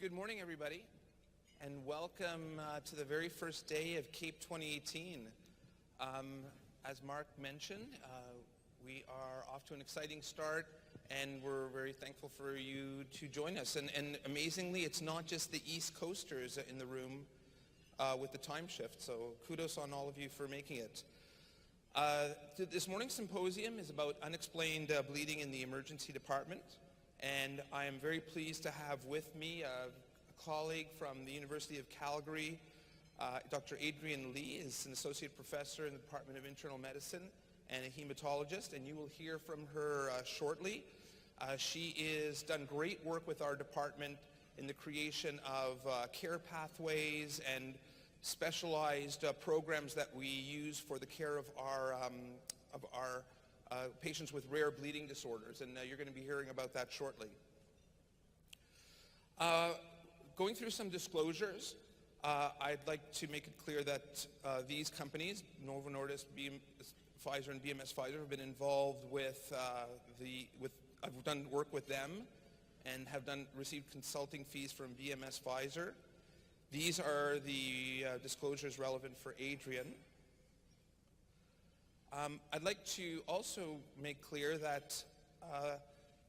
Good morning, everybody, and welcome to the very first day of CAEP 2018. As Mark mentioned, we are off to an exciting start, and we're very thankful for you to join us. And amazingly, it's not just the East Coasters in the room with the time shift, so kudos on all of you for making it. This morning's symposium is about unexplained bleeding in the emergency department. And I am very pleased to have with me a colleague from the University of Calgary. Dr. Adrienne Lee is an associate professor in the Department of Internal Medicine and a hematologist, and you will hear from her shortly. She has done great work with our department in the creation of care pathways and specialized programs that we use for the care of our patients with rare bleeding disorders, and you're going to be hearing about that shortly. Going through some disclosures, I'd like to make it clear that these companies, Novo Nordisk, Pfizer, and BMS Pfizer, have been involved with I've done work with them and have received consulting fees from BMS Pfizer. These are the disclosures relevant for Adrienne. I'd like to also make clear that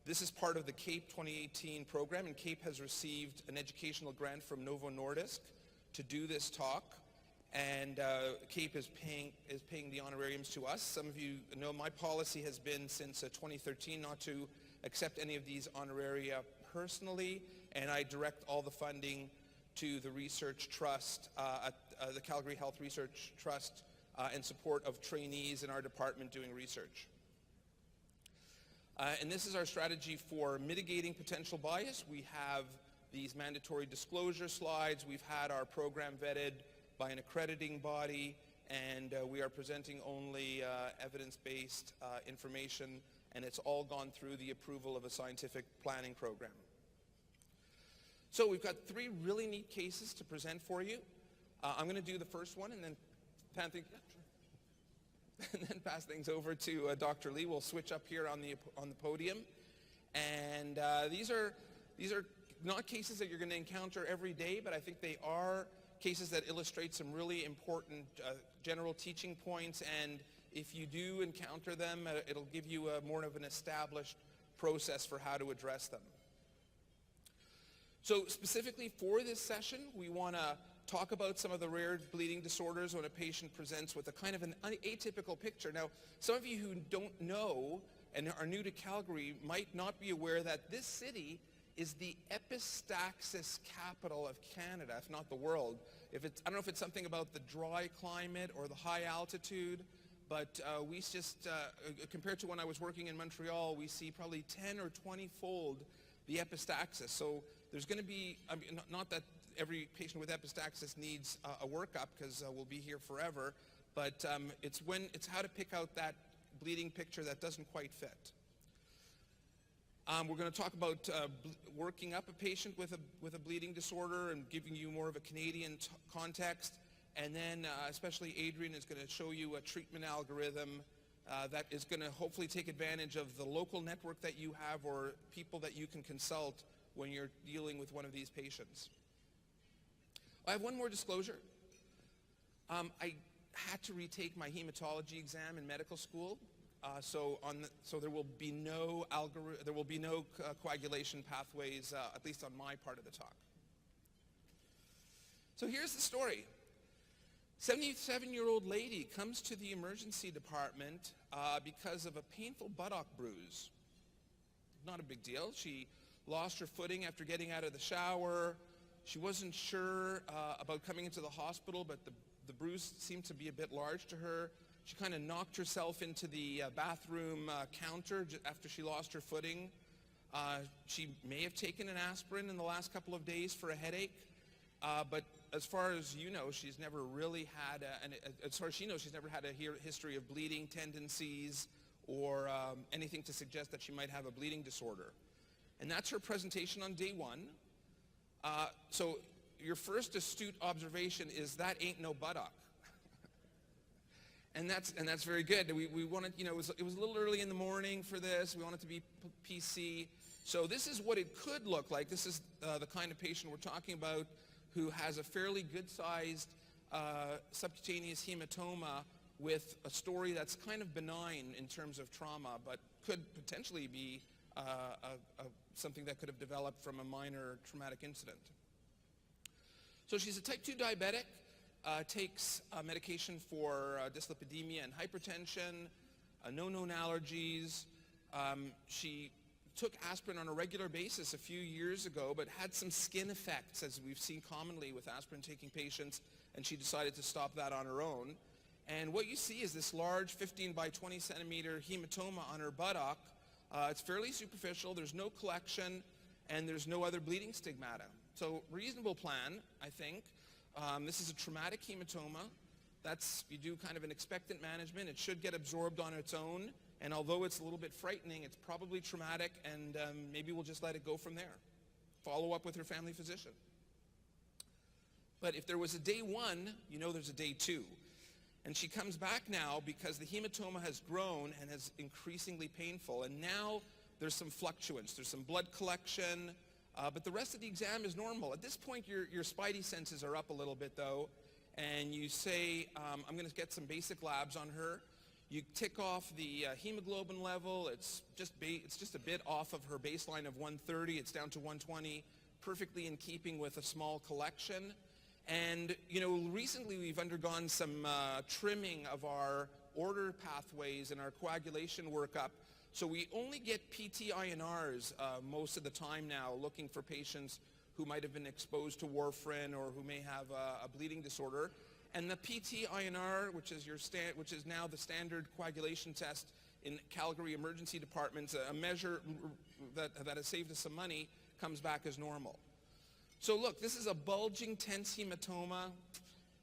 this is part of the CAEP 2018 program, and CAEP has received an educational grant from Novo Nordisk to do this talk, and CAEP is paying the honorariums to us. Some of you know my policy has been since 2013 not to accept any of these honoraria personally, and I direct all the funding to the research trust, at the Calgary Health Research Trust, and support of trainees in our department doing research. And this is our strategy for mitigating potential bias. We have these mandatory disclosure slides. We've had our program vetted by an accrediting body, and we are presenting only evidence-based information, and it's all gone through the approval of a scientific planning program. So we've got 3 really neat cases to present for you. I'm going to do the first one, and then pass things over to Dr. Lee. We'll switch up here on the podium, and these are not cases that you're going to encounter every day, but I think they are cases that illustrate some really important general teaching points, and if you do encounter them, it'll give you more of an established process for how to address them. So specifically for this session, we want to talk about some of the rare bleeding disorders when a patient presents with a kind of an atypical picture. Now, some of you who don't know and are new to Calgary might not be aware that this city is the epistaxis capital of Canada, if not the world. I don't know if it's something about the dry climate or the high altitude, but we just, compared to when I was working in Montreal, we see probably 10 or 20-fold the epistaxis. So there's going to be, not that every patient with epistaxis needs a workup, because we'll be here forever, but it's how to pick out that bleeding picture that doesn't quite fit. We're going to talk about working up a patient with a bleeding disorder and giving you more of a Canadian context, and then especially Adrienne is going to show you a treatment algorithm that is going to hopefully take advantage of the local network that you have or people that you can consult when you're dealing with one of these patients. I have one more disclosure. I had to retake my hematology exam in medical school, so there will be no coagulation pathways, at least on my part of the talk. So here's the story. 77-year-old lady comes to the emergency department because of a painful buttock bruise. Not a big deal. She lost her footing after getting out of the shower. She wasn't sure about coming into the hospital, but the bruise seemed to be a bit large to her. She kind of knocked herself into the bathroom counter after she lost her footing. She may have taken an aspirin in the last couple of days for a headache, but as far as you know, she's never really had, as far as she knows, she's never had a history of bleeding tendencies or anything to suggest that she might have a bleeding disorder. And that's her presentation on day 1. So your first astute observation is that ain't no buttock. and that's very good. We wanted, it was a little early in the morning for this. We wanted to be PC. So this is what it could look like. This is the kind of patient we're talking about who has a fairly good-sized subcutaneous hematoma with a story that's kind of benign in terms of trauma, but could potentially be something that could have developed from a minor traumatic incident. So she's a type 2 diabetic, takes medication for dyslipidemia and hypertension, no known allergies. She took aspirin on a regular basis a few years ago, but had some skin effects, as we've seen commonly with aspirin-taking patients, and she decided to stop that on her own. And what you see is this large 15 by 20 centimeter hematoma on her buttock. It's fairly superficial, there's no collection, and there's no other bleeding stigmata. So reasonable plan, I think. This is a traumatic hematoma. You do kind of an expectant management. It should get absorbed on its own. And although it's a little bit frightening, it's probably traumatic, and maybe we'll just let it go from there. Follow up with her family physician. But if there was a day 1, you know there's a day 2. And she comes back now because the hematoma has grown and is increasingly painful. And now there's some fluctuance. There's some blood collection, but the rest of the exam is normal. At this point, your spidey senses are up a little bit, though. And you say, I'm going to get some basic labs on her. You tick off the hemoglobin level. It's just a bit off of her baseline of 130. It's down to 120, perfectly in keeping with a small collection. And, recently we've undergone some trimming of our order pathways and our coagulation workup. So we only get PT-INRs most of the time now, looking for patients who might have been exposed to warfarin or who may have a bleeding disorder. And the PT-INR, which is now the standard coagulation test in Calgary emergency departments, a measure that has saved us some money, comes back as normal. So look, this is a bulging, tense hematoma.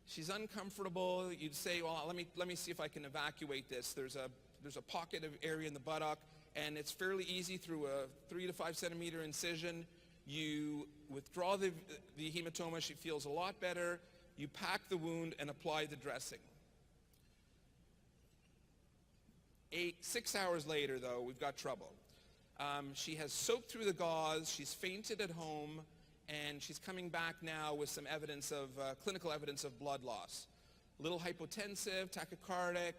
She's uncomfortable. You'd say, well, let me see if I can evacuate this. There's a pocket of area in the buttock, and it's fairly easy through a 3 to 5 centimeter incision. You withdraw the hematoma. She feels a lot better. You pack the wound and apply the dressing. 6 hours later, though, we've got trouble. She has soaked through the gauze. She's fainted at home. And she's coming back now with some evidence of, clinical evidence of blood loss. A little hypotensive, tachycardic,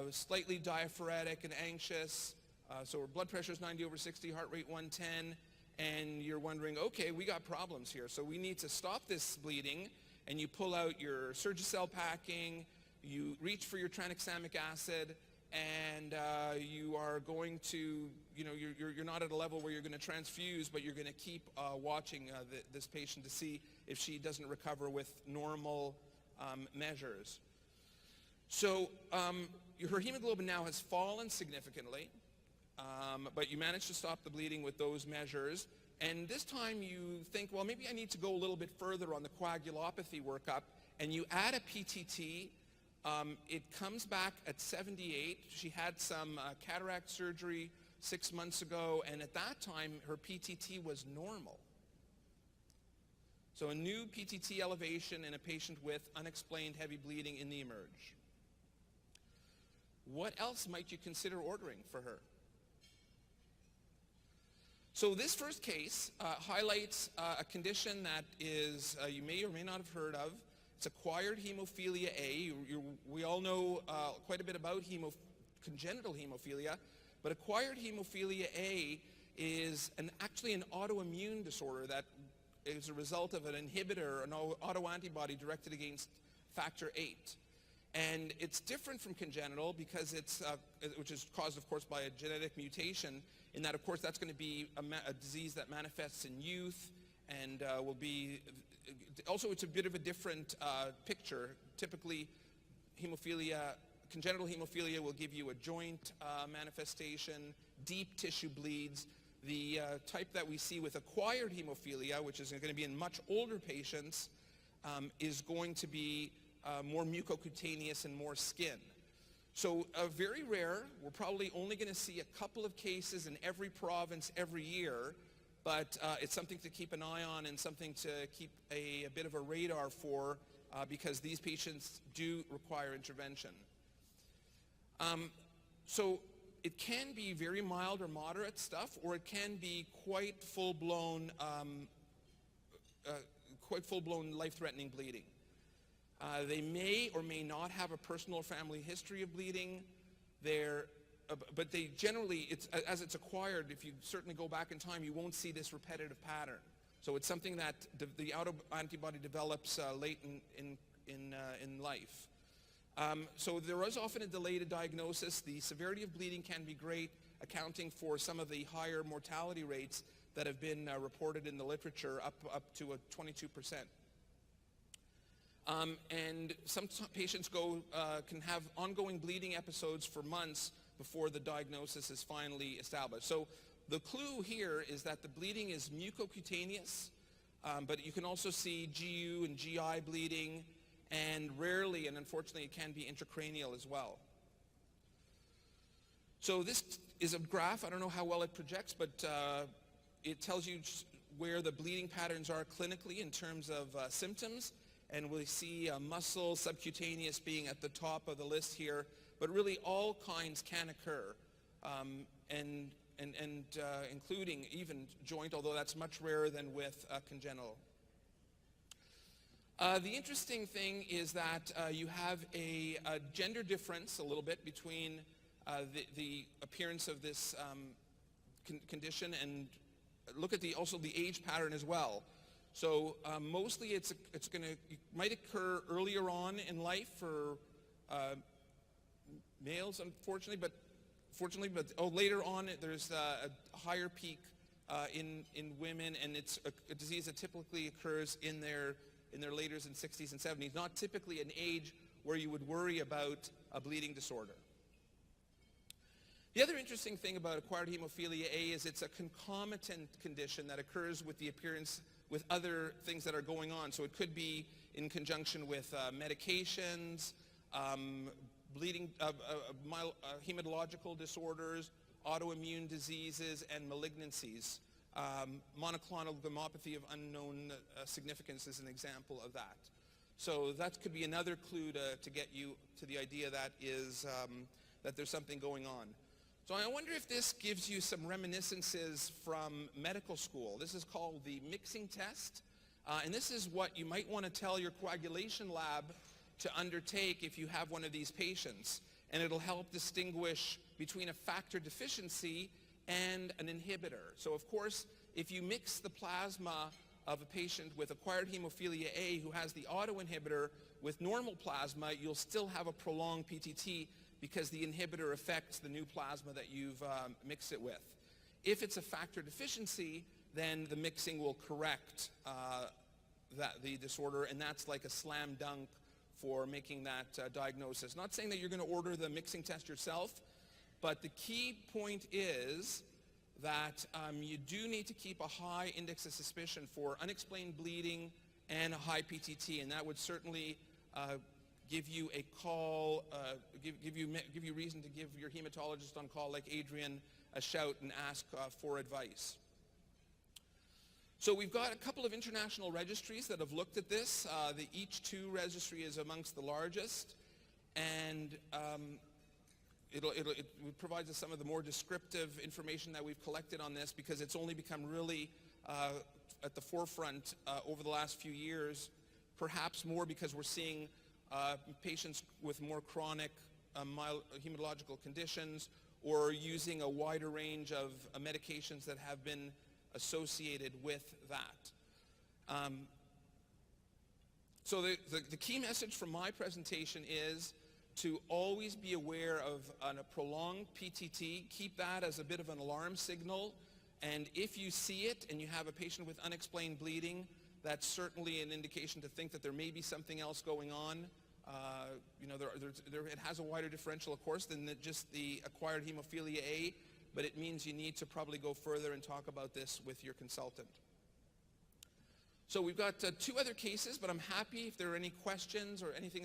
slightly diaphoretic and anxious. So her blood pressure is 90/60, heart rate 110. And you're wondering, okay, we got problems here. So we need to stop this bleeding. And you pull out your Surgicel packing. You reach for your tranexamic acid. And you are going to, you're not at a level where you're going to transfuse, but you're going to keep watching this patient to see if she doesn't recover with normal measures. So her hemoglobin now has fallen significantly, but you managed to stop the bleeding with those measures. And this time you think, well, maybe I need to go a little bit further on the coagulopathy workup, and you add a PTT. It comes back at 78. She had some cataract surgery 6 months ago, and at that time, her PTT was normal. So a new PTT elevation in a patient with unexplained heavy bleeding in the emerge. What else might you consider ordering for her? So this first case highlights a condition that is you may or may not have heard of. It's acquired hemophilia A. We all know quite a bit about congenital hemophilia, but acquired hemophilia A is actually an autoimmune disorder that is a result of an inhibitor, an autoantibody directed against factor VIII. And it's different from congenital because which is caused, of course, by a genetic mutation, in that, of course, that's going to be a disease that manifests in youth and will be. Also, it's a bit of a different picture. Typically, congenital hemophilia will give you a joint manifestation, deep tissue bleeds. The type that we see with acquired hemophilia, which is going to be in much older patients, is going to be more mucocutaneous and more skin. So very rare. We're probably only going to see a couple of cases in every province every year. But it's something to keep an eye on and something to keep a bit of a radar for because these patients do require intervention. So it can be very mild or moderate stuff, or it can be quite full-blown life-threatening bleeding. They may or may not have a personal or family history of bleeding. But they generally, as it's acquired, if you certainly go back in time, you won't see this repetitive pattern. So it's something that the autoantibody develops late in life. So there is often a delayed diagnosis. The severity of bleeding can be great, accounting for some of the higher mortality rates that have been reported in the literature, up to 22%. And some patients can have ongoing bleeding episodes for months before the diagnosis is finally established. So the clue here is that the bleeding is mucocutaneous, but you can also see GU and GI bleeding, and rarely, and unfortunately, it can be intracranial as well. So this is a graph. I don't know how well it projects, but it tells you where the bleeding patterns are clinically in terms of symptoms. And we see muscle, subcutaneous being at the top of the list here, but really all kinds can occur, and including even joint, although that's much rarer than with congenital. The interesting thing is that you have a gender difference a little bit between the appearance of this condition, and look at also the age pattern as well. So mostly it might occur earlier on in life for males, unfortunately, but later on there's a higher peak in women, and it's a disease that typically occurs in their laters and 60s and 70s, not typically an age where you would worry about a bleeding disorder. The other interesting thing about acquired hemophilia A is it's a concomitant condition that occurs with the appearance with other things that are going on. So it could be in conjunction with medications, bleeding, hematological disorders, autoimmune diseases, and malignancies. Monoclonal gammopathy of unknown significance is an example of that. So that could be another clue to get you to the idea that there's something going on. So I wonder if this gives you some reminiscences from medical school. This is called the mixing test. And this is what you might want to tell your coagulation lab to undertake if you have one of these patients. And it'll help distinguish between a factor deficiency and an inhibitor. So of course, if you mix the plasma of a patient with acquired hemophilia A who has the autoinhibitor with normal plasma, you'll still have a prolonged PTT because the inhibitor affects the new plasma that you've mixed it with. If it's a factor deficiency, then the mixing will correct the disorder, and that's like a slam dunk for making that diagnosis. Not saying that you're going to order the mixing test yourself, but the key point is that you do need to keep a high index of suspicion for unexplained bleeding and a high PTT, and that would certainly give you a call, give you reason to give your hematologist on call like Adrian a shout and ask for advice. So we've got a couple of international registries that have looked at this. The EACH2 registry is amongst the largest, and it provides us some of the more descriptive information that we've collected on this, because it's only become really at the forefront over the last few years, perhaps more because we're seeing patients with more chronic hematological conditions, or using a wider range of medications that have been associated with that. So the key message from my presentation is to always be aware of a prolonged PTT. Keep that as a bit of an alarm signal, and if you see it and you have a patient with unexplained bleeding, that's certainly an indication to think that there may be something else going on. It has a wider differential, of course, than just the acquired hemophilia A, but it means you need to probably go further and talk about this with your consultant. So we've got two other cases, but I'm happy if there are any questions or anything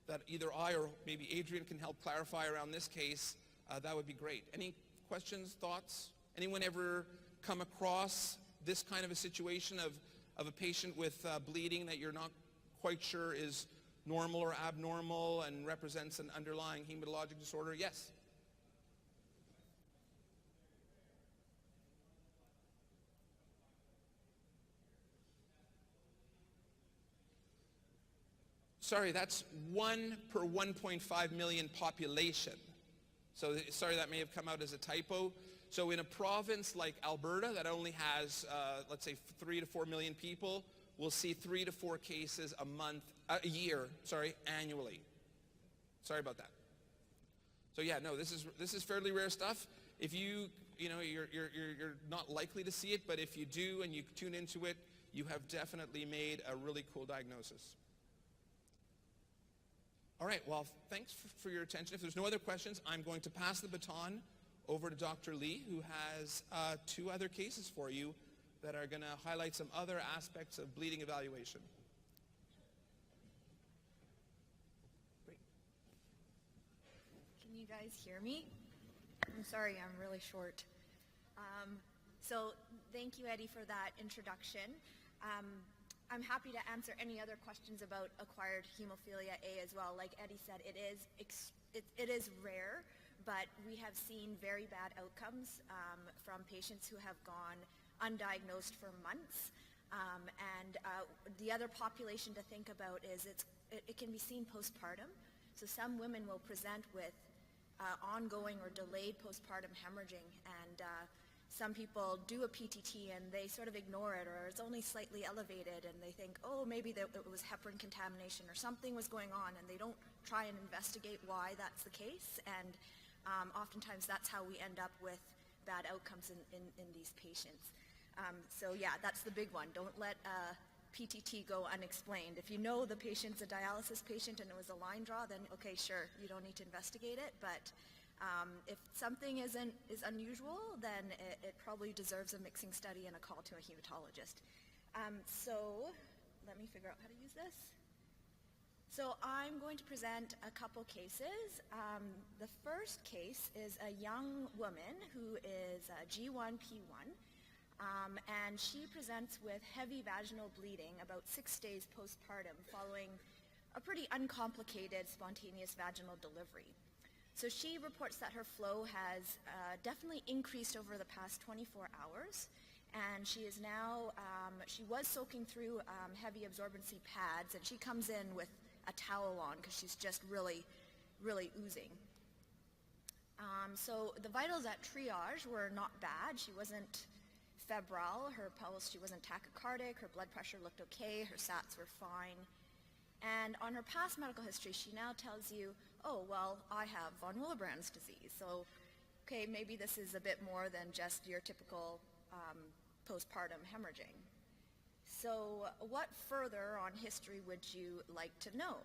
that either I or maybe Adrian can help clarify around this case. That would be great. Any questions, thoughts? Anyone ever come across this kind of a situation of a patient with bleeding that you're not quite sure is normal or abnormal and represents an underlying hematologic disorder? Yes? Sorry, that's 1 per 1.5 million population. So sorry, that may have come out as a typo. So in a province like Alberta that only has, let's say 3 to 4 million people, we'll see 3 to 4 cases a year, annually. Sorry about that. So yeah, no, this is fairly rare stuff. If you're not likely to see it, but if you do and you tune into it, you have definitely made a really cool diagnosis. All right, well, thanks for your attention. If there's no other questions, I'm going to pass the baton over to Dr. Lee, who has 2 other cases for you that are going to highlight some other aspects of bleeding evaluation. Great. Can you guys hear me? I'm sorry, I'm really short. So thank you, Eddie, for that introduction. I'm happy to answer any other questions about acquired hemophilia A as well. Like Eddie said, it is rare, but we have seen very bad outcomes from patients who have gone undiagnosed for months. And the other population to think about is it can be seen postpartum. So some women will present with ongoing or delayed postpartum hemorrhaging, and some people do a PTT and they sort of ignore it, or it's only slightly elevated and they think, oh, maybe it was heparin contamination or something was going on, and they don't try and investigate why that's the case. And oftentimes that's how we end up with bad outcomes in these patients. So yeah, that's the big one. Don't let PTT go unexplained. If you know the patient's a dialysis patient and it was a line draw, then okay, sure, you don't need to investigate it. But if something is unusual, then it probably deserves a mixing study and a call to a hematologist. So let me figure out how to use this. So I'm going to present a couple cases. The first case is a young woman who is G1P1, and she presents with heavy vaginal bleeding about 6 days postpartum following a pretty uncomplicated spontaneous vaginal delivery. So she reports that her flow has definitely increased over the past 24 hours, and she is now, she was soaking through heavy absorbency pads, and she comes in with a towel on because she's just really, really oozing. So the vitals at triage were not bad. She wasn't febrile, her pulse, she wasn't tachycardic, her blood pressure looked okay, her SATs were fine. And on her past medical history, she now tells you, oh, well, I have von Willebrand's disease. So, okay, maybe this is a bit more than just your typical postpartum hemorrhaging. So what further on history would you like to know?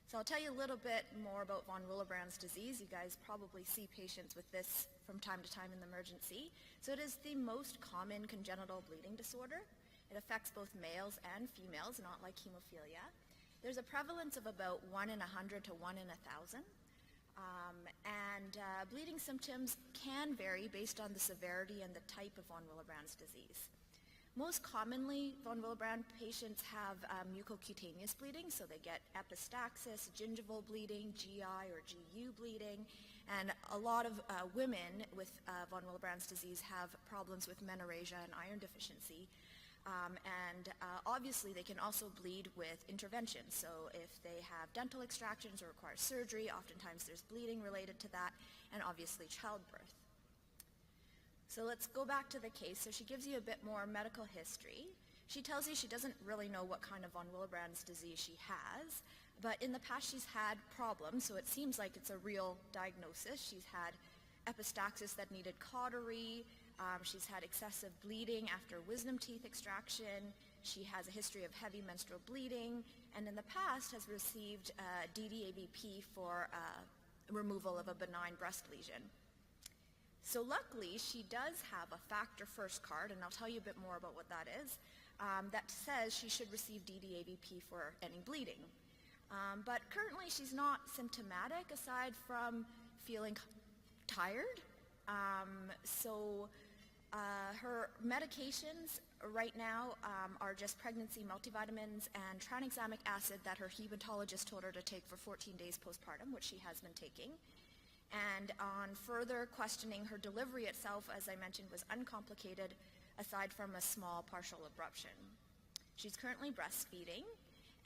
So I'll tell you a little bit more about von Willebrand's disease. You guys probably see patients with this from time to time in the emergency. So it is the most common congenital bleeding disorder. It affects both males and females, not like hemophilia. There's a prevalence of about 1 in 100 to 1 in 1,000. Bleeding symptoms can vary based on the severity and the type of von Willebrand's disease. Most commonly, von Willebrand patients have mucocutaneous bleeding, so they get epistaxis, gingival bleeding, GI or GU bleeding, and a lot of women with von Willebrand's disease have problems with menorrhagia and iron deficiency. Obviously they can also bleed with intervention. So if they have dental extractions or require surgery, oftentimes there's bleeding related to that, and obviously childbirth. So let's go back to the case. So she gives you a bit more medical history. She tells you she doesn't really know what kind of von Willebrand's disease she has, but in the past she's had problems, so it seems like it's a real diagnosis. She's had epistaxis that needed cautery. She's had excessive bleeding after wisdom teeth extraction. She has a history of heavy menstrual bleeding, and in the past has received DDAVP for removal of a benign breast lesion. So luckily, she does have a factor first card, and I'll tell you a bit more about what that is, that says she should receive DDAVP for any bleeding. But currently, she's not symptomatic aside from feeling tired. Her medications right now are just pregnancy multivitamins and tranexamic acid that her hematologist told her to take for 14 days postpartum, which she has been taking. And on further questioning, her delivery itself, as I mentioned, was uncomplicated aside from a small partial abruption. She's currently breastfeeding,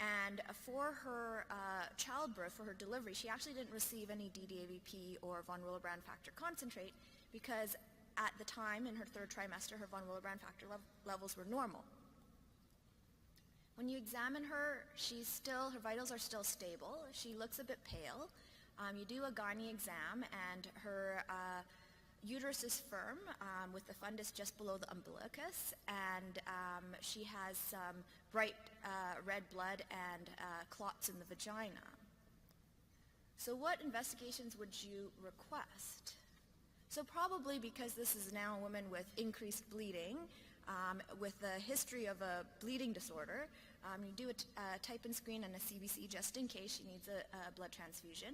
And for her childbirth, for her delivery, she actually didn't receive any DDAVP or von Willebrand factor concentrate because at the time in her third trimester, her von Willebrand factor levels were normal. When you examine her, her vitals are still stable. She looks a bit pale. You do a gynae exam, and her uterus is firm with the fundus just below the umbilicus, and she has some bright red blood and clots in the vagina. So what investigations would you request? So probably because this is now a woman with increased bleeding, with a history of a bleeding disorder, you do a type-in screen and a CBC just in case she needs a blood transfusion.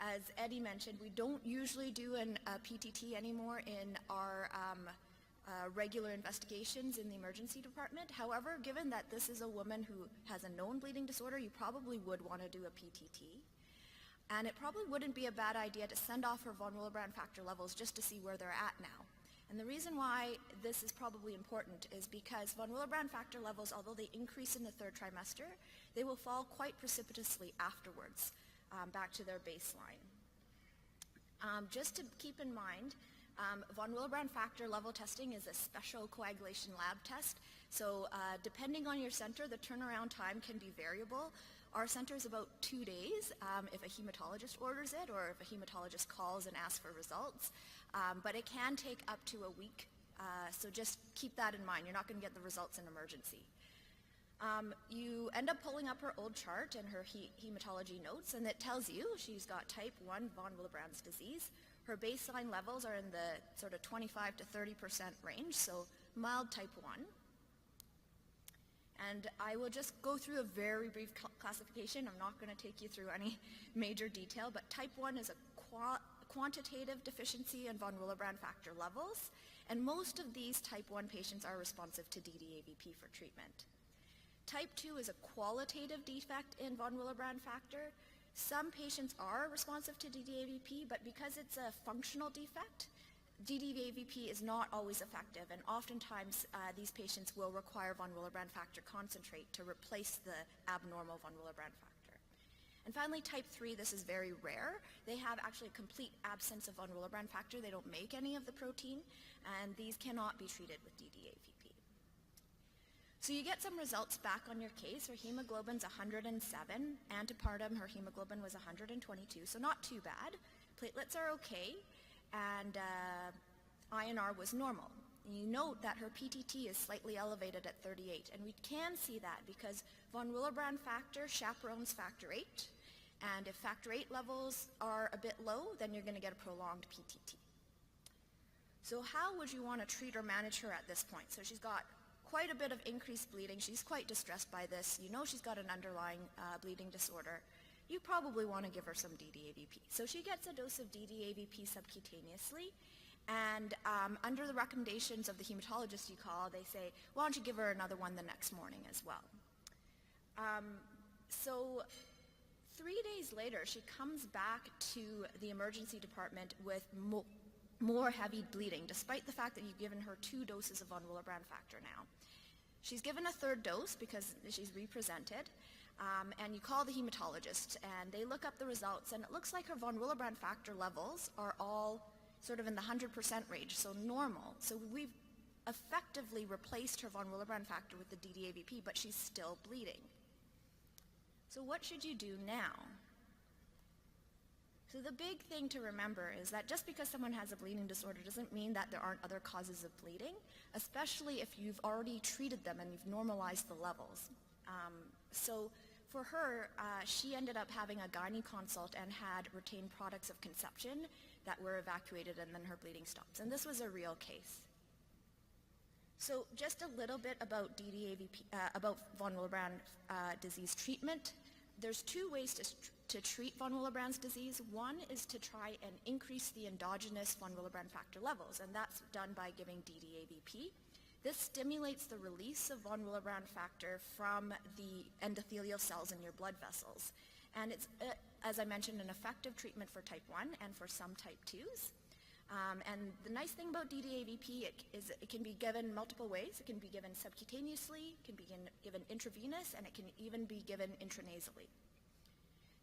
As Eddie mentioned, we don't usually do a PTT anymore in our regular investigations in the emergency department. However, given that this is a woman who has a known bleeding disorder, you probably would want to do a PTT. And it probably wouldn't be a bad idea to send off her von Willebrand factor levels just to see where they're at now. And the reason why this is probably important is because von Willebrand factor levels, although they increase in the third trimester, they will fall quite precipitously afterwards, back to their baseline. Just to keep in mind, von Willebrand factor level testing is a special coagulation lab test. So depending on your center, the turnaround time can be variable. Our center is about 2 days if a hematologist orders it or if a hematologist calls and asks for results. But it can take up to a week. So just keep that in mind. You're not going to get the results in emergency. You end up pulling up her old chart and her hematology notes, and it tells you she's got type 1 von Willebrand's disease. Her baseline levels are in the sort of 25 to 30% range, so mild type 1. And I will just go through a very brief classification. I'm not going to take you through any major detail, but type 1 is a quantitative deficiency in von Willebrand factor levels, and most of these type 1 patients are responsive to DDAVP for treatment. Type 2 is a qualitative defect in von Willebrand factor. Some patients are responsive to DDAVP, but because it's a functional defect, DDAVP is not always effective, and oftentimes these patients will require von Willebrand factor concentrate to replace the abnormal von Willebrand factor. And finally, type 3, this is very rare. They have actually a complete absence of von Willebrand factor. They don't make any of the protein, and these cannot be treated with DDAVP. So you get some results back on your case. Her hemoglobin's 107. Antepartum, her hemoglobin was 122, so not too bad. Platelets are okay, and INR was normal. And you note that her PTT is slightly elevated at 38, and we can see that because von Willebrand factor chaperones factor 8, and if factor 8 levels are a bit low, then you're going to get a prolonged PTT. So how would you want to treat or manage her at this point? So she's got quite a bit of increased bleeding. She's quite distressed by this. You know she's got an underlying bleeding disorder. You probably want to give her some DDAVP. So she gets a dose of DDAVP subcutaneously, and under the recommendations of the hematologist you call, they say, why don't you give her another one the next morning as well. So 3 days later, she comes back to the emergency department with more heavy bleeding, despite the fact that you've given her 2 doses of von Willebrand factor now. She's given a 3rd dose because she's represented, and you call the hematologist, and they look up the results, and it looks like her von Willebrand factor levels are all sort of in the 100% range, so normal. So we've effectively replaced her von Willebrand factor with the DDAVP, but she's still bleeding. So what should you do now? So the big thing to remember is that just because someone has a bleeding disorder doesn't mean that there aren't other causes of bleeding, especially if you've already treated them and you've normalized the levels. So for her, she ended up having a gynae consult and had retained products of conception that were evacuated, and then her bleeding stops. And this was a real case. So just a little bit about DDAVP, about von Willebrand disease treatment. There's 2 ways to treat von Willebrand's disease. One is to try and increase the endogenous von Willebrand factor levels, and that's done by giving DDAVP. This stimulates the release of von Willebrand factor from the endothelial cells in your blood vessels. And it's, as I mentioned, an effective treatment for type 1 and for some type 2s. And the nice thing about DDAVP is it can be given multiple ways. It can be given subcutaneously, it can be given intravenous, and it can even be given intranasally.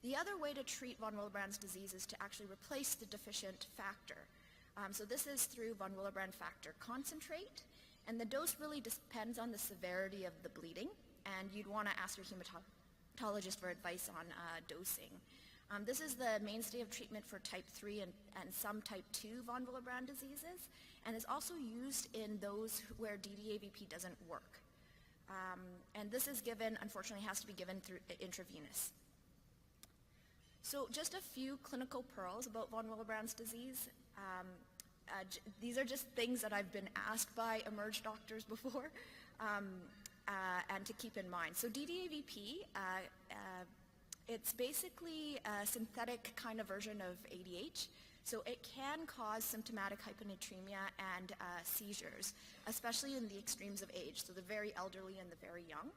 The other way to treat von Willebrand's disease is to actually replace the deficient factor. So this is through von Willebrand factor concentrate, and the dose really depends on the severity of the bleeding, and you'd want to ask your hematologist for advice on dosing. This is the mainstay of treatment for type 3 and some type 2 von Willebrand diseases, and is also used in those where DDAVP doesn't work. And this is given, unfortunately, has to be given through intravenous. So just a few clinical pearls about von Willebrand's disease. These are just things that I've been asked by eMERGE doctors before, and to keep in mind. So DDAVP, it's basically a synthetic kind of version of ADH. So it can cause symptomatic hyponatremia and seizures, especially in the extremes of age, so the very elderly and the very young.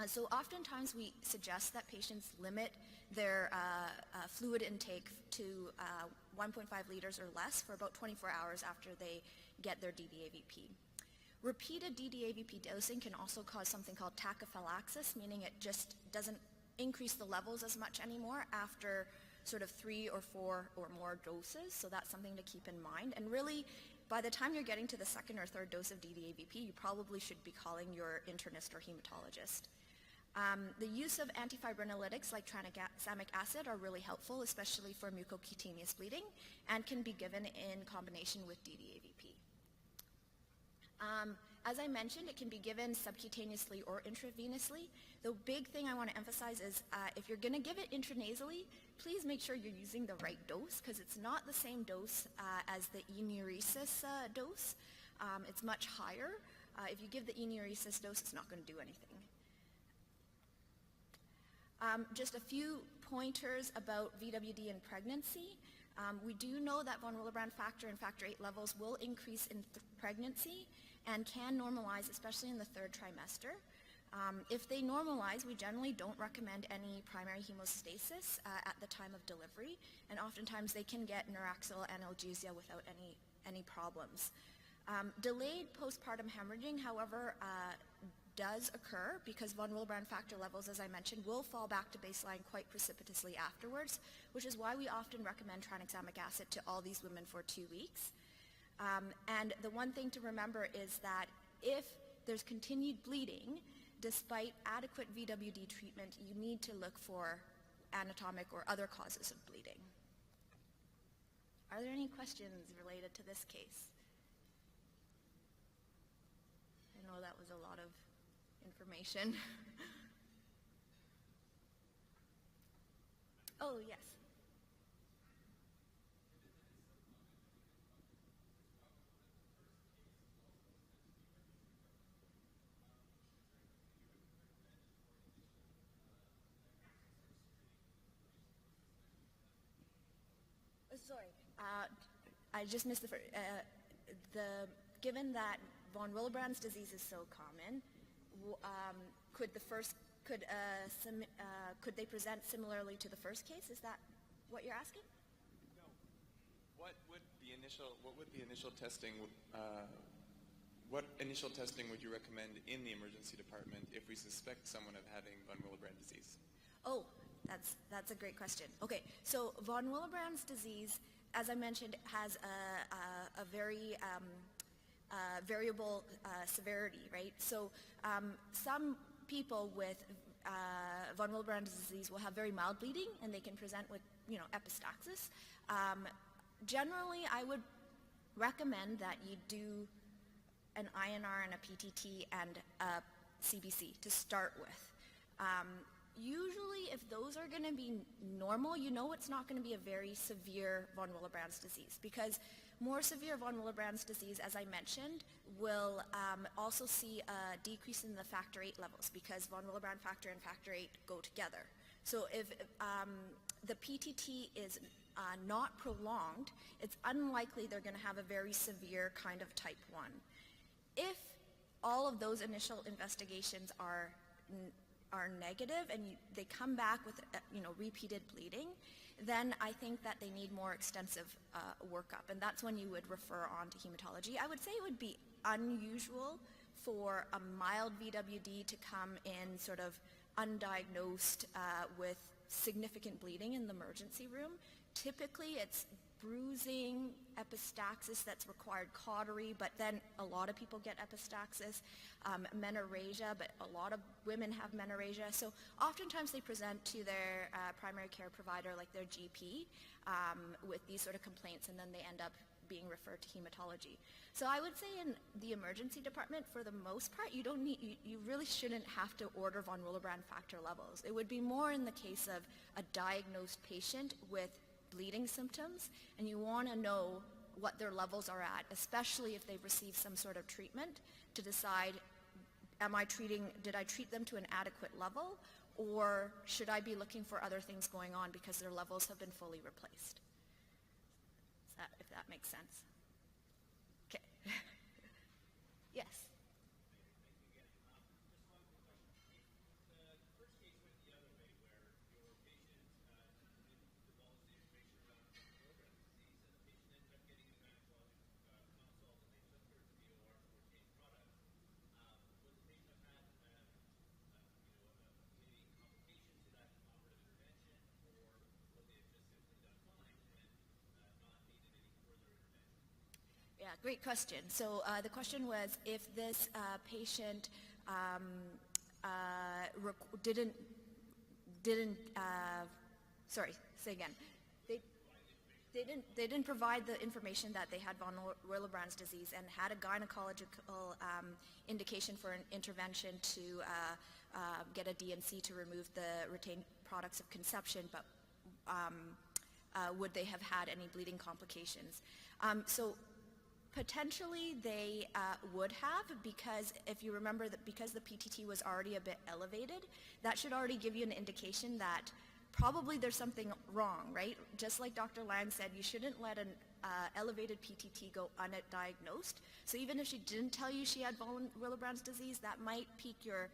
So oftentimes we suggest that patients limit their fluid intake to 1.5 liters or less for about 24 hours after they get their DDAVP. Repeated DDAVP dosing can also cause something called tachyphylaxis, meaning it just doesn't increase the levels as much anymore after sort of 3 or 4 or more doses, so that's something to keep in mind. And really, by the time you're getting to the second or third dose of DDAVP, you probably should be calling your internist or hematologist. The use of antifibrinolytics like tranexamic acid are really helpful, especially for mucocutaneous bleeding, and can be given in combination with DDAVP. As I mentioned, it can be given subcutaneously or intravenously. The big thing I want to emphasize is if you're going to give it intranasally, please make sure you're using the right dose, because it's not the same dose as the enuresis dose. It's much higher. If you give the enuresis dose, it's not going to do anything. Just a few pointers about VWD in pregnancy. We do know that von Willebrand factor and factor VIII levels will increase in pregnancy and can normalize, especially in the third trimester. If they normalize, we generally don't recommend any primary hemostasis at the time of delivery, and oftentimes they can get neuraxial analgesia without any problems. Delayed postpartum hemorrhaging, however, does occur because von Willebrand factor levels, as I mentioned, will fall back to baseline quite precipitously afterwards, which is why we often recommend tranexamic acid to all these women for 2 weeks. And the one thing to remember is that if there's continued bleeding, despite adequate VWD treatment, you need to look for anatomic or other causes of bleeding. Are there any questions related to this case? I know that was a lot of information. Oh, yes. Sorry, I just missed the first. Given that von Willebrand's disease is so common, could they present similarly to the first case? Is that what you're asking? No. What initial testing would you recommend in the emergency department if we suspect someone of having von Willebrand disease? Oh, that's a great question. Okay, so von Willebrand's disease, as I mentioned, has a very variable severity, right? So some people with von Willebrand's disease will have very mild bleeding, and they can present with, epistaxis. Generally, I would recommend that you do an INR and a PTT and a CBC to start with. Usually, if those are going to be normal, it's not going to be a very severe von Willebrand's disease, because more severe von Willebrand's disease, as I mentioned, will also see a decrease in the factor VIII levels, because von Willebrand factor and factor VIII go together. So if the PTT is not prolonged, it's unlikely they're going to have a very severe kind of type 1. If all of those initial investigations are are negative and they come back with repeated bleeding, then I think that they need more extensive workup, and that's when you would refer on to hematology. I would say it would be unusual for a mild VWD to come in sort of undiagnosed with significant bleeding in the emergency room. Typically it's bruising, epistaxis that's required cautery, but then a lot of people get epistaxis, menorrhagia, but a lot of women have menorrhagia. So oftentimes they present to their primary care provider, like their GP, with these sort of complaints, and then they end up being referred to hematology. So I would say in the emergency department, for the most part, you really shouldn't have to order von Willebrand factor levels. It would be more in the case of a diagnosed patient with bleeding symptoms, and you want to know what their levels are at, especially if they've received some sort of treatment, to decide, did I treat them to an adequate level, or should I be looking for other things going on because their levels have been fully replaced? If that makes sense. Okay. Yes. Yeah, great question. So the question was, if this patient sorry, say again. They didn't provide the information that they had von Willebrand's disease and had a gynecological indication for an intervention to get a DNC to remove the retained products of conception, but would they have had any bleeding complications? So potentially they would have, because if you remember that because the PTT was already a bit elevated, that should already give you an indication that probably there's something wrong, right? Just like Dr. Lang said, you shouldn't let an elevated PTT go undiagnosed. So even if she didn't tell you she had von Willebrand's disease, that might pique your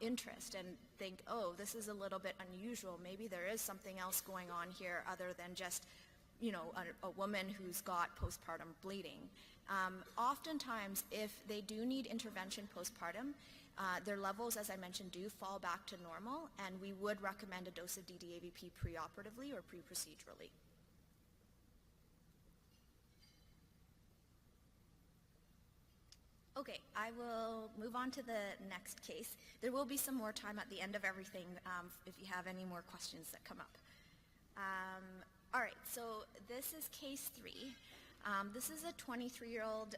interest and think, oh, this is a little bit unusual. Maybe there is something else going on here other than just a woman who's got postpartum bleeding. Oftentimes, if they do need intervention postpartum, their levels, as I mentioned, do fall back to normal, and we would recommend a dose of DDAVP preoperatively or pre-procedurally. Okay, I will move on to the next case. There will be some more time at the end of everything if you have any more questions that come up. All right, so this is case 3. This is a 23-year-old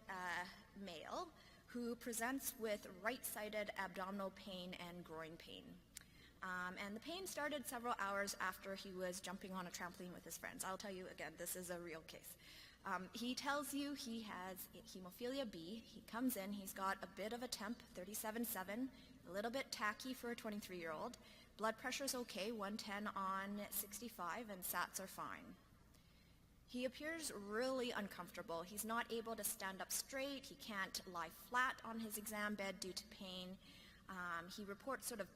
male who presents with right-sided abdominal pain and groin pain. And the pain started several hours after he was jumping on a trampoline with his friends. I'll tell you again, this is a real case. He tells you he has hemophilia B. He comes in, he's got a bit of a temp, 37.7, a little bit tacky for a 23-year-old. Blood pressure's okay, 110 on 65, and SATs are fine. He appears really uncomfortable. He's not able to stand up straight. He can't lie flat on his exam bed due to pain. He reports sort of,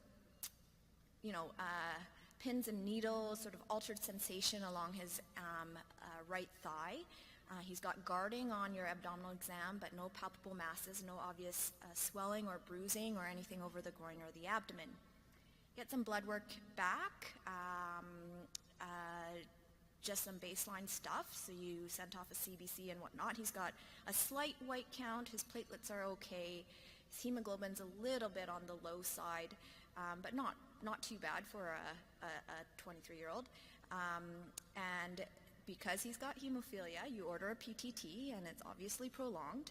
pins and needles, sort of altered sensation along his right thigh. He's got guarding on your abdominal exam, but no palpable masses, no obvious swelling or bruising or anything over the groin or the abdomen. Get some blood work back, just some baseline stuff, so you sent off a CBC and whatnot. He's got a slight white count, his platelets are okay, his hemoglobin's a little bit on the low side, but not too bad for a 23-year-old. And because he's got hemophilia, you order a PTT, and it's obviously prolonged,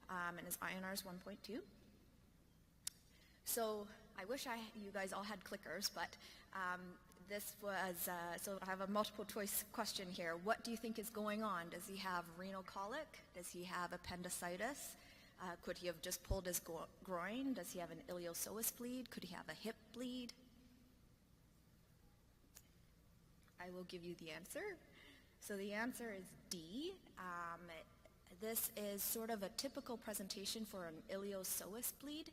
and his INR is 1.2. So I wish you guys all had clickers, but this was, so I have a multiple choice question here. What do you think is going on? Does he have renal colic? Does he have appendicitis? Could he have just pulled his groin? Does he have an iliopsoas bleed? Could he have a hip bleed? I will give you the answer. So the answer is D. This is sort of a typical presentation for an iliopsoas bleed.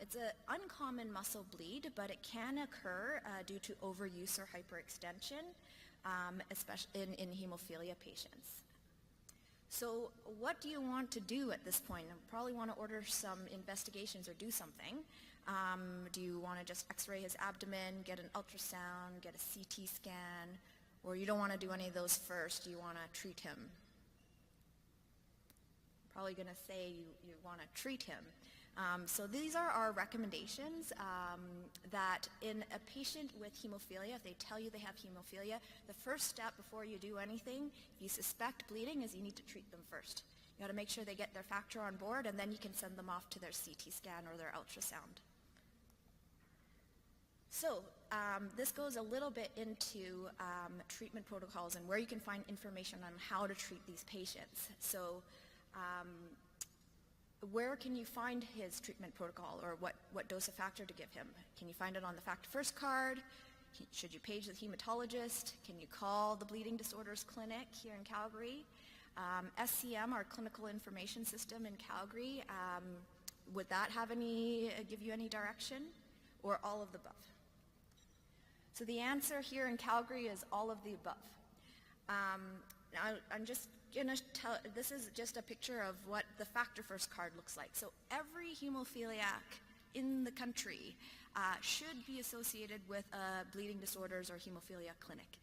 It's an uncommon muscle bleed, but it can occur due to overuse or hyperextension, especially in hemophilia patients. So what do you want to do at this point? You probably want to order some investigations or do something. Do you want to just x-ray his abdomen, get an ultrasound, get a CT scan, or you don't want to do any of those first, you want to treat him? Probably going to say you want to treat him. So these are our recommendations that in a patient with hemophilia, if they tell you they have hemophilia, the first step before you do anything, if you suspect bleeding, is you need to treat them first. You got to make sure they get their factor on board, and then you can send them off to their CT scan or their ultrasound. So this goes a little bit into treatment protocols and where you can find information on how to treat these patients. So where can you find his treatment protocol, or what dose of factor to give him? Can you find it on the Factor First card? Should you page the hematologist? Can you call the Bleeding Disorders Clinic here in Calgary? SCM, our clinical information system in Calgary, would that give you any direction, or all of the above? So the answer here in Calgary is all of the above. Now I'm just going to tell, this is just a picture of what the Factor First card looks like. So every hemophiliac in the country should be associated with a bleeding disorders or hemophilia clinic,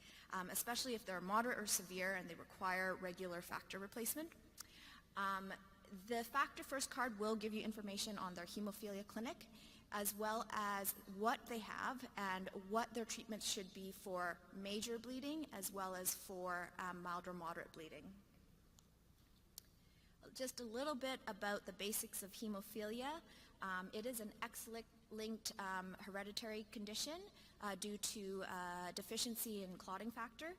especially if they're moderate or severe and they require regular factor replacement. The Factor First card will give you information on their hemophilia clinic, as well as what they have and what their treatments should be for major bleeding, as well as for mild or moderate bleeding. Just a little bit about the basics of hemophilia. It is an X-linked hereditary condition due to deficiency in clotting factor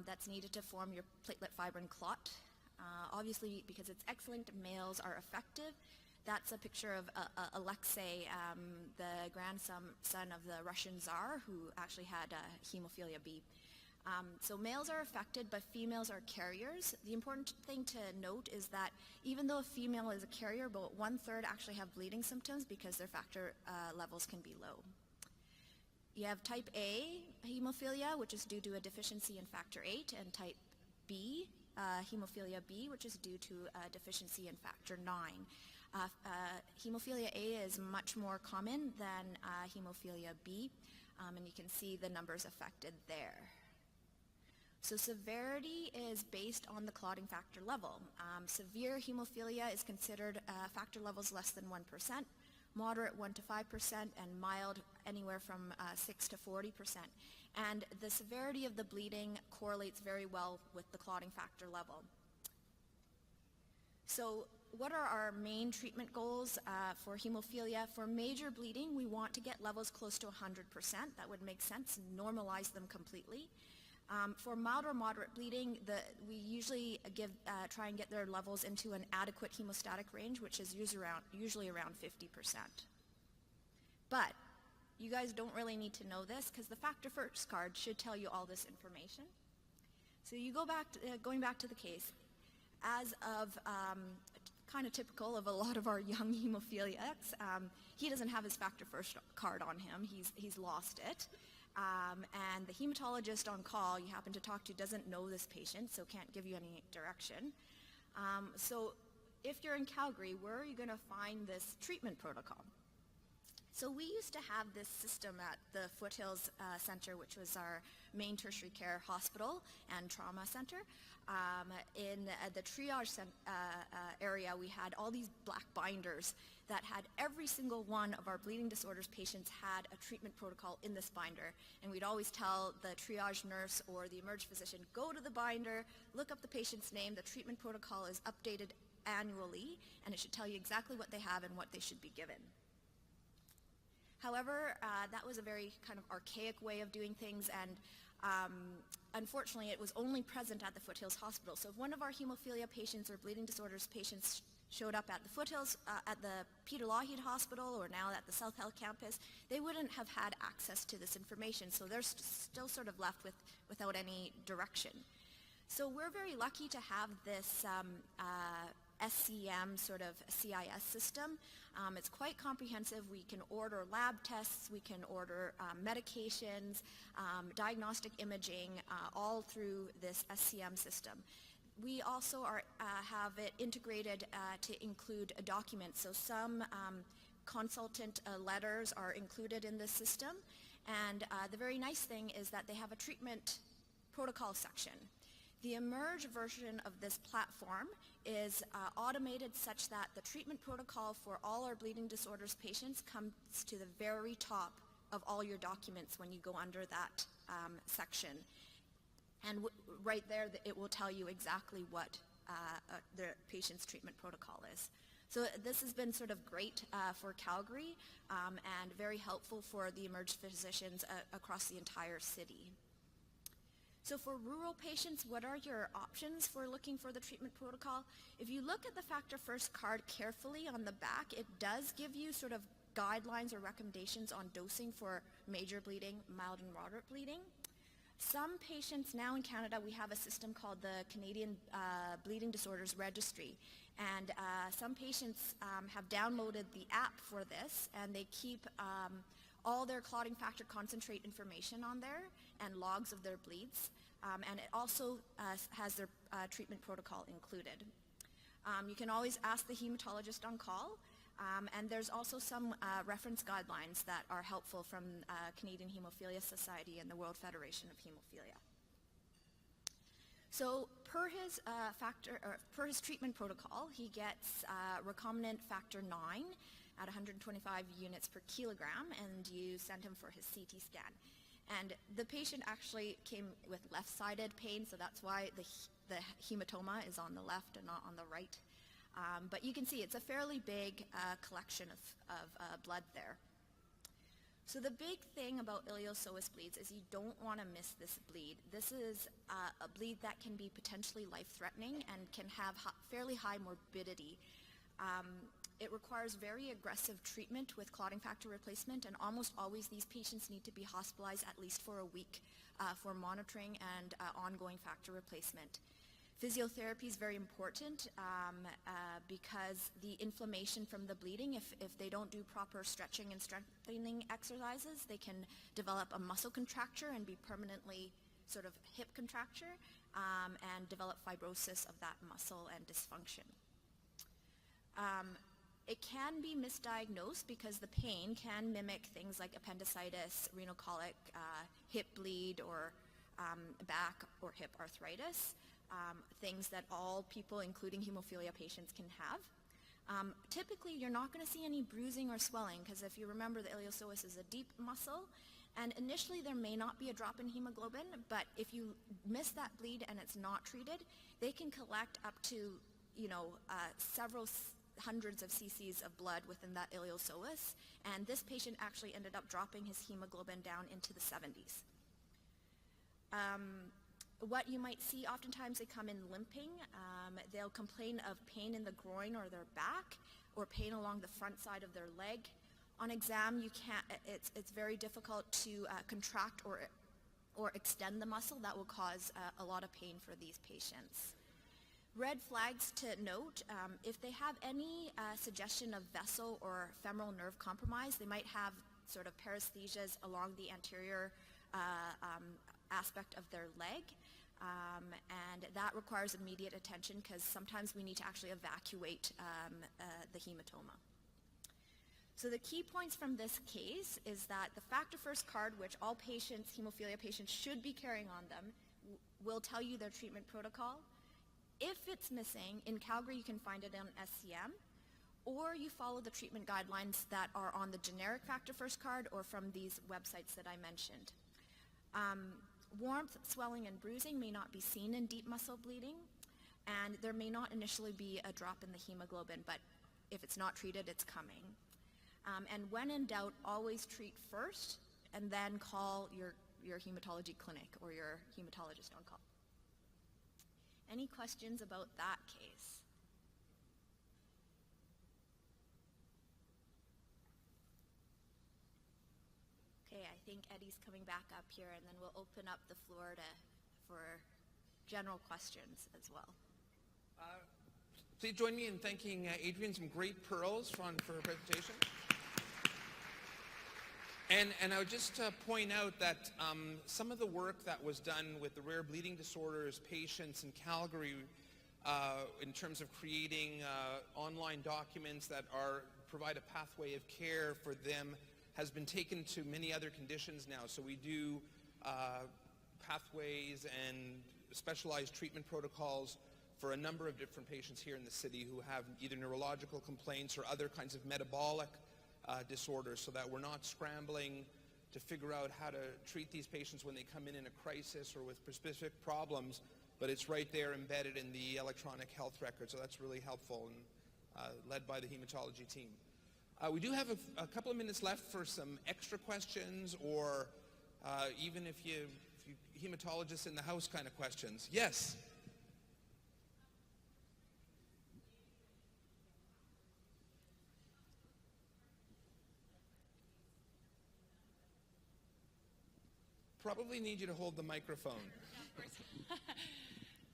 that's needed to form your platelet fibrin clot. Obviously, because it's X-linked, males are affected. That's a picture of Alexei, the grandson of the Russian Tsar, who actually had hemophilia B. So males are affected, but females are carriers. The important thing to note is that even though a female is a carrier, about 1/3 actually have bleeding symptoms because their factor levels can be low. You have type A hemophilia, which is due to a deficiency in factor VIII, and type B, hemophilia B, which is due to a deficiency in factor IX. Hemophilia A is much more common than hemophilia B, and you can see the numbers affected there. So severity is based on the clotting factor level. Severe hemophilia is considered factor levels less than 1%, moderate 1 to 5%, and mild anywhere from 6 to 40%. And the severity of the bleeding correlates very well with the clotting factor level. So what are our main treatment goals for hemophilia? For major bleeding, we want to get levels close to 100%. That would make sense, normalize them completely. For mild or moderate bleeding, we usually try and get their levels into an adequate hemostatic range, which is usually around 50%. But you guys don't really need to know this, because the Factor First card should tell you all this information. So you going back to the case, as of kind of typical of a lot of our young hemophiliacs, he doesn't have his Factor First card on him. He's lost it. And the hematologist on call you happen to talk to doesn't know this patient, so can't give you any direction. So if you're in Calgary, where are you going to find this treatment protocol? So we used to have this system at the Foothills Center, which was our main tertiary care hospital and trauma center. In the triage area, we had all these black binders that had every single one of our bleeding disorders patients had a treatment protocol in this binder. And we'd always tell the triage nurse or the emerge physician, go to the binder, look up the patient's name. The treatment protocol is updated annually, and it should tell you exactly what they have and what they should be given. However, that was a very kind of archaic way of doing things, and unfortunately it was only present at the Foothills Hospital. So if one of our hemophilia patients or bleeding disorders patients showed up at the Foothills, at the Peter Lougheed Hospital, or now at the South Health Campus, they wouldn't have had access to this information, so they're still sort of left without any direction. So we're very lucky to have this SCM sort of CIS system. It's quite comprehensive. We can order lab tests, we can order medications, diagnostic imaging, all through this SCM system. We also have it integrated to include documents. So some consultant letters are included in this system. And the very nice thing is that they have a treatment protocol section. The Emerge version of this platform is automated such that the treatment protocol for all our bleeding disorders patients comes to the very top of all your documents when you go under that section. And right there, it will tell you exactly what the patient's treatment protocol is. So this has been sort of great for Calgary and very helpful for the Emerge physicians across the entire city. So for rural patients, what are your options for looking for the treatment protocol? If you look at the Factor First card carefully on the back, it does give you sort of guidelines or recommendations on dosing for major bleeding, mild and moderate bleeding. Some patients now in Canada, we have a system called the Canadian Bleeding Disorders Registry. And some patients have downloaded the app for this, and they keep all their clotting factor concentrate information on there and logs of their bleeds. And it also has their treatment protocol included. You can always ask the hematologist on call. And there's also some reference guidelines that are helpful from Canadian Hemophilia Society and the World Federation of Hemophilia. So per his treatment protocol, he gets recombinant factor 9 at 125 units per kilogram, and you send him for his CT scan. And the patient actually came with left-sided pain, so that's why the hematoma is on the left and not on the right. But you can see it's a fairly big collection of blood there. So the big thing about ileopsoas bleeds is you don't want to miss this bleed. This is a bleed that can be potentially life-threatening and can have fairly high morbidity. It requires very aggressive treatment with clotting factor replacement, and almost always these patients need to be hospitalized at least for a week for monitoring and ongoing factor replacement. Physiotherapy is very important because the inflammation from the bleeding, if they don't do proper stretching and strengthening exercises, they can develop a muscle contracture and be permanently sort of hip contracture and develop fibrosis of that muscle and dysfunction. It can be misdiagnosed because the pain can mimic things like appendicitis, renal colic, hip bleed, or back or hip arthritis. Things that all people, including hemophilia patients, can have. Typically, you're not going to see any bruising or swelling because if you remember, the ileopsoas is a deep muscle, and initially there may not be a drop in hemoglobin, but if you miss that bleed and it's not treated, they can collect up to, several hundreds of cc's of blood within that ileopsoas, and this patient actually ended up dropping his hemoglobin down into the 70s. What you might see, oftentimes they come in limping. They'll complain of pain in the groin or their back, or pain along the front side of their leg. On exam, it's very difficult to contract or extend the muscle. That will cause a lot of pain for these patients. Red flags to note, if they have any suggestion of vessel or femoral nerve compromise, they might have sort of paresthesias along the anterior aspect of their leg. And that requires immediate attention because sometimes we need to actually evacuate the hematoma. So the key points from this case is that the Factor First card, which all patients, hemophilia patients, should be carrying on them, will tell you their treatment protocol. If it's missing, in Calgary you can find it on SCM, or you follow the treatment guidelines that are on the generic Factor First card or from these websites that I mentioned. Warmth, swelling, and bruising may not be seen in deep muscle bleeding, and there may not initially be a drop in the hemoglobin, but if it's not treated, it's coming. And when in doubt, always treat first, and then call your hematology clinic or your hematologist on call. Any questions about that case? Okay, I think Eddie's coming back up here, and then we'll open up the floor for general questions as well. Please join me in thanking Adrian, some great pearls for her presentation. And I would just point out that some of the work that was done with the rare bleeding disorders patients in Calgary in terms of creating online documents that provide a pathway of care for them has been taken to many other conditions now. So we do pathways and specialized treatment protocols for a number of different patients here in the city who have either neurological complaints or other kinds of metabolic disorders, so that we're not scrambling to figure out how to treat these patients when they come in a crisis or with specific problems, but it's right there embedded in the electronic health record. So that's really helpful and led by the hematology team. We do have a couple of minutes left for some extra questions, or even if you hematologists in the house kind of questions. Yes? Probably need you to hold the microphone. Yeah, of course.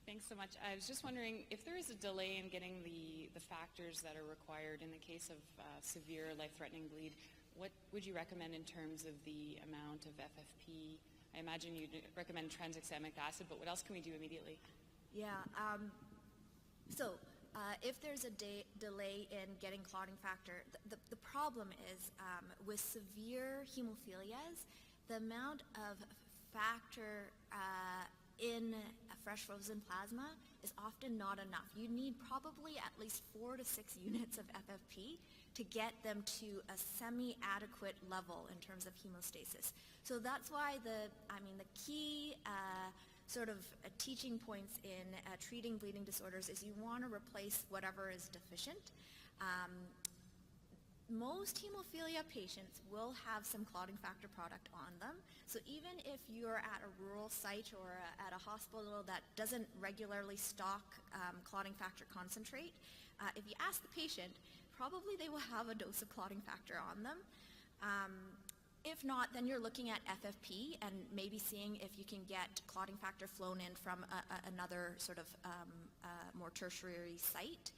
Thanks so much. I was just wondering if there is a delay in getting the factors that are required in the case of severe life-threatening bleed. What would you recommend in terms of the amount of FFP? I imagine you'd recommend tranexamic acid, but what else can we do immediately? Yeah. If there's a delay in getting clotting factor, the problem is with severe hemophilias, the amount of factor in fresh frozen plasma is often not enough. You need probably at least 4 to 6 units of FFP to get them to a semi-adequate level in terms of hemostasis. So that's why the key teaching points in treating bleeding disorders is you want to replace whatever is deficient. Most hemophilia patients will have some clotting factor product on them. So even if you're at a rural site or at a hospital that doesn't regularly stock clotting factor concentrate, if you ask the patient, probably they will have a dose of clotting factor on them. If not, then you're looking at FFP and maybe seeing if you can get clotting factor flown in from another sort of more tertiary site.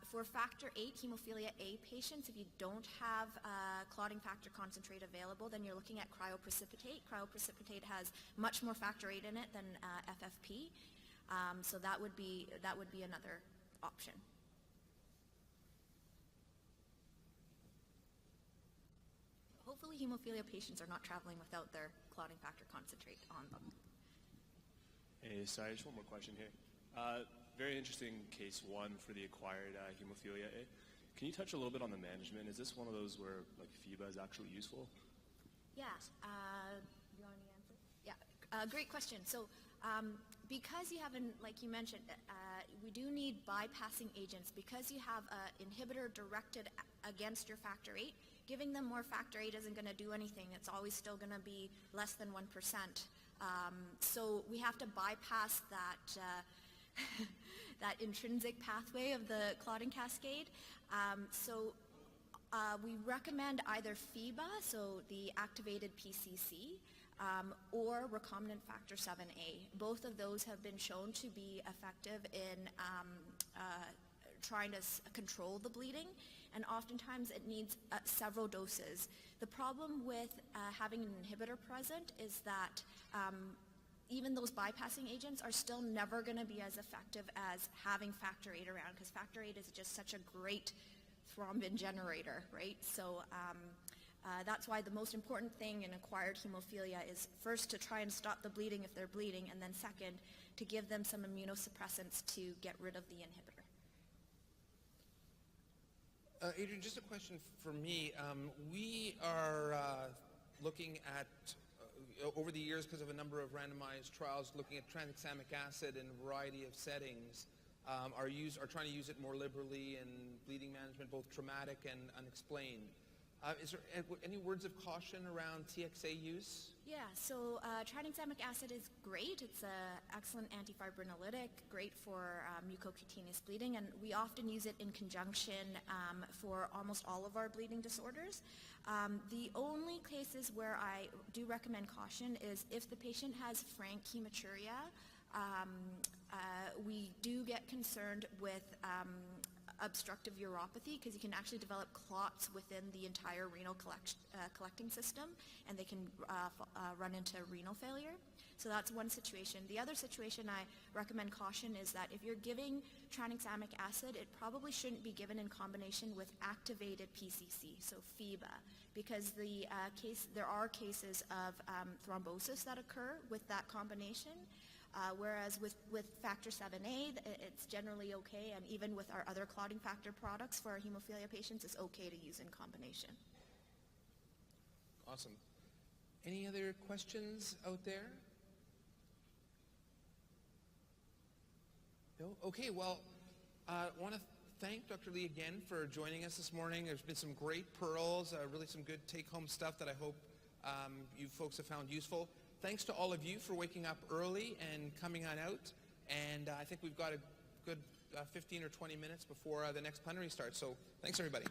For factor 8 hemophilia A patients, if you don't have clotting factor concentrate available, then you're looking at cryoprecipitate. Cryoprecipitate has much more factor 8 in it than FFP, so that would be another option. Hopefully hemophilia patients are not traveling without their clotting factor concentrate on them. Hey, sorry, just one more question here. Very interesting case one for the acquired hemophilia A. Can you touch a little bit on the management? Is this one of those where like FEBA is actually useful? Yeah. You want me to answer? Yeah. Great question. So because you have, like you mentioned, we do need bypassing agents. Because you have an inhibitor directed against your factor 8, giving them more factor 8 isn't going to do anything. It's always still going to be less than 1%. So we have to bypass that that intrinsic pathway of the clotting cascade. We recommend either FEBA, so the activated PCC, or recombinant factor 7A. Both of those have been shown to be effective in trying to control the bleeding, and oftentimes it needs several doses. The problem with having an inhibitor present is that even those bypassing agents are still never going to be as effective as having factor 8 around, because factor 8 is just such a great thrombin generator, right? So that's why the most important thing in acquired hemophilia is first to try and stop the bleeding if they're bleeding, and then second, to give them some immunosuppressants to get rid of the inhibitor. Adrian, just a question for me. We are looking at over the years, because of a number of randomized trials looking at tranexamic acid in a variety of settings, are trying to use it more liberally in bleeding management, both traumatic and unexplained. Is there any words of caution around TXA use? Yeah, so tranexamic acid is great. It's an excellent antifibrinolytic, great for mucocutaneous bleeding, and we often use it in conjunction for almost all of our bleeding disorders. The only cases where I do recommend caution is if the patient has frank hematuria, We do get concerned with obstructive uropathy because you can actually develop clots within the entire renal collecting system, and they can run into renal failure. So that's one situation. The other situation I recommend caution is that if you're giving tranexamic acid, it probably shouldn't be given in combination with activated PCC, so FEBA, because there are cases of thrombosis that occur with that combination. Whereas with factor 7A, it's generally okay, and even with our other clotting factor products for our hemophilia patients, it's okay to use in combination. Awesome. Any other questions out there? No? Okay, well, I want to thank Dr. Lee again for joining us this morning. There's been some great pearls, really some good take-home stuff that I hope you folks have found useful. Thanks to all of you for waking up early and coming on out. And I think we've got a good 15 or 20 minutes before the next plenary starts. So thanks, everybody.